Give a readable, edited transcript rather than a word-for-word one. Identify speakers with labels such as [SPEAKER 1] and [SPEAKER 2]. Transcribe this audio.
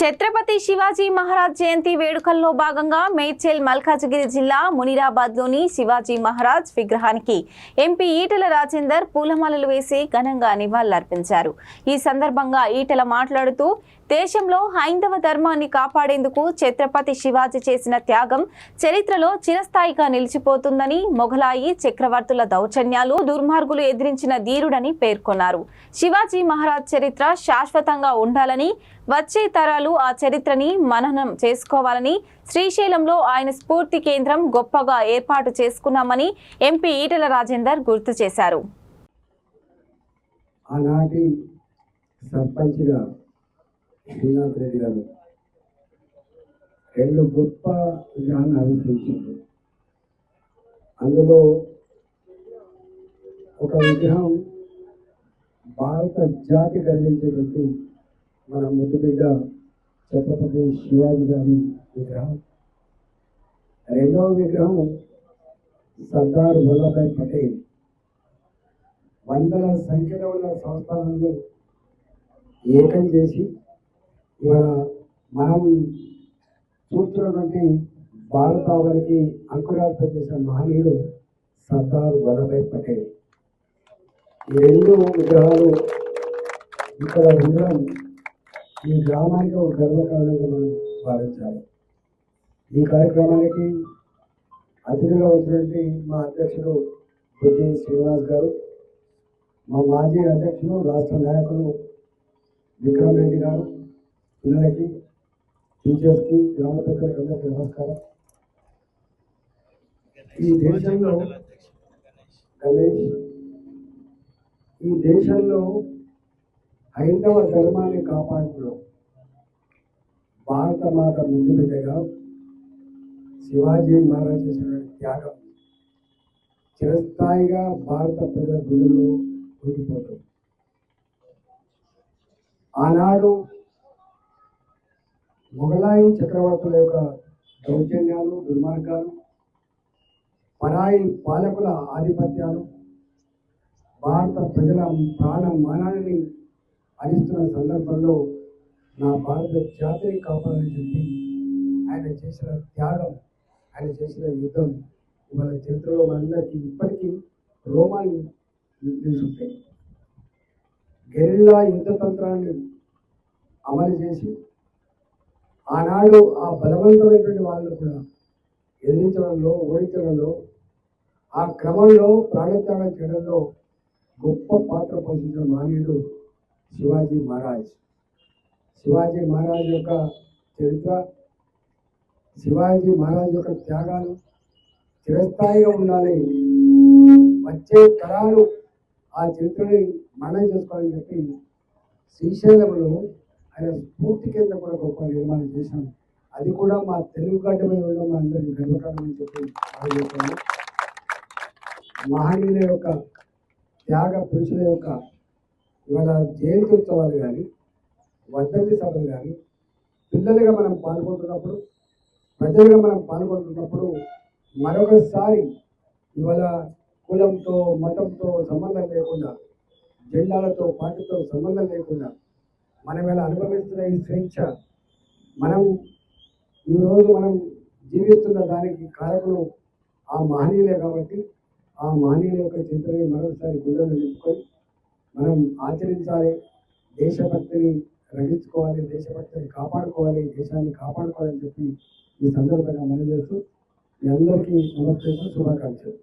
[SPEAKER 1] ఛత్రపతి శివాజీ మహారాజ్ జయంతి వేడుకల్లో భాగంగా మేడ్చల్ మల్కాజ్గిరి జిల్లా మునిరాబాద్లోని శివాజీ మహారాజ్ విగ్రహానికి ఎంపీ ఈటెల రాజేందర్ పూలమాలలు వేసి ఘనంగా నివాళులర్పించారు। ఈ సందర్భంగా ఈటెల మాట్లాడుతూ దేశంలో హైందవ ధర్మాన్ని కాపాడేందుకు ఛత్రపతి శివాజీ చేసిన త్యాగం చరిత్రలో చిరస్థాయిగా నిలిచిపోతుందని, మొఘలాయి చక్రవర్తుల దౌర్జన్యాలు దుర్మార్గులు ఎదిరించిన ధీరుడని పేర్కొన్నారు। శివాజీ మహారాజ్ చరిత్ర శాశ్వతంగా ఉండాలని, వచ్చే తరాలు ఆ చరిత్రని మననం చేసుకోవాలని శ్రీశైలంలో ఆయన స్ఫూర్తి కేంద్రం గొప్పగా ఏర్పాటు చేసుకున్నామని ఎంపీ ఈటెల రాజేందర్ గుర్తు చేశారు।
[SPEAKER 2] ఆనాటి సర్పంచ్గా శ్రీనాథ్ రెడ్డి గారు రెండు గొప్ప విగ్రహాన్ని ఆవిష్కరించారు। అందులో ఒక విగ్రహం భారత జాతి గర్వించేటువంటి మన ముద్దుబిడ్డ ఛత్రపతి శివాజీ గారి విగ్రహం, రెండవ విగ్రహం సర్దార్ వల్లభాయ్ పటేల్ వందల సంఖ్యలో ఉన్న సంస్థలను ఏకం చేసి ఇవాళ మనం చూస్తున్నటువంటి భారతావనికి అంకురార్పణ చేసిన మహనీయుడు సర్దార్ వల్లభాయ్ పటేల్। ఈ రెండు విగ్రహాలు ఇక్కడ ఉండడం ఈ గ్రామానికి ఒక గర్వకారణంగా మనం భావించాలి। ఈ కార్యక్రమానికి అతిథిగా వచ్చినటువంటి మా అధ్యక్షుడు బుద్ధి శ్రీనివాస్ గారు, మా మాజీ అధ్యక్షులు రాష్ట్ర నాయకులు విక్రమ్ రెడ్డి గారు, పిల్లలకి, టీచర్స్కి, గ్రామ పెద్దలకి అందరికీ నమస్కారం। ఈ దేశంలో హైందవ ధర్మాన్ని కాపాడుతూ భారత మాత ముందు బిడ్డగా శివాజీ మహారాజ్ చేసిన త్యాగం చిరస్థాయిగా భారత ప్రజల గుండెల్లో ఉండిపోతుంది। ఆనాడు మొఘలాయి చక్రవర్తుల యొక్క దౌర్జన్యాలు, దుర్మార్గాలు, పరాయి పాలకుల ఆధిపత్యాలు భారత ప్రజల ప్రాణ మానాన్ని హరిస్తున్న సందర్భంలో నా భారత జాతిని కాపాడాలని చెప్పి ఆయన చేసిన త్యాగం, ఆయన చేసిన యుద్ధం ఇవాళ చరిత్రలో మనందరికీ ఇప్పటికీ రోమాన్ని నిలుస్తుంటాయి। గెరిల్లా యుద్ధ తంత్రాన్ని అమలు చేసి ఆనాడు ఆ బలవంతమైనటువంటి వాళ్ళను కూడా ఎదిరించడంలో, ఓడించడంలో, ఆ క్రమంలో ప్రాణత్యాగం చేయడంలో గొప్ప పాత్ర పోషించిన మహనీయుడు శివాజీ మహారాజ్। శివాజీ మహారాజ్ యొక్క చరిత్ర, శివాజీ మహారాజ్ యొక్క త్యాగాలు చిరస్థాయిగా ఉండాలి, వచ్చే తరాలు ఆ చరిత్రని మనం చేసుకోవాలని చెప్పి శ్రీశైలంలో ఆయన స్ఫూర్తి కేంద్రం కూడా గొప్ప నిర్మాణం చేశాం। అది కూడా మా తెలుగు గడ్డ మీద ఉండడం మా అందరికీ గర్వకారణమని చెప్పి ఆలోచిస్తున్నాను। మహనీయుల యొక్క త్యాగ పురుషుల యొక్క ఇవాళ జయంతి ఉత్సవాలు కానీ, వర్ధంతి సభలు కానీ పిల్లలుగా మనం పాల్గొంటున్నప్పుడు, ప్రజలుగా మనం పాల్గొంటున్నప్పుడు మరొకసారి ఇవాళ కులంతో, మతంతో సంబంధం లేకుండా, జెండాలతో, పార్టీతో సంబంధం లేకుండా మనం ఇలా అనుభవిస్తున్న ఈ స్వేచ్ఛ, మనం ఈరోజు మనం జీవిస్తున్న దానికి కారకులు ఆ మహనీయులే కాబట్టి ఆ మహనీయుల యొక్క చరిత్రని మరోసారి గుండెలు నిలుపుకొని మనం ఆచరించాలి, దేశభక్తిని రగించుకోవాలి, దేశభక్తిని కాపాడుకోవాలి, దేశాన్ని కాపాడుకోవాలని చెప్పి ఈ సందర్భంగా మనం చేస్తూ మీ అందరికీ నమస్తే, శుభాకాంక్షలు।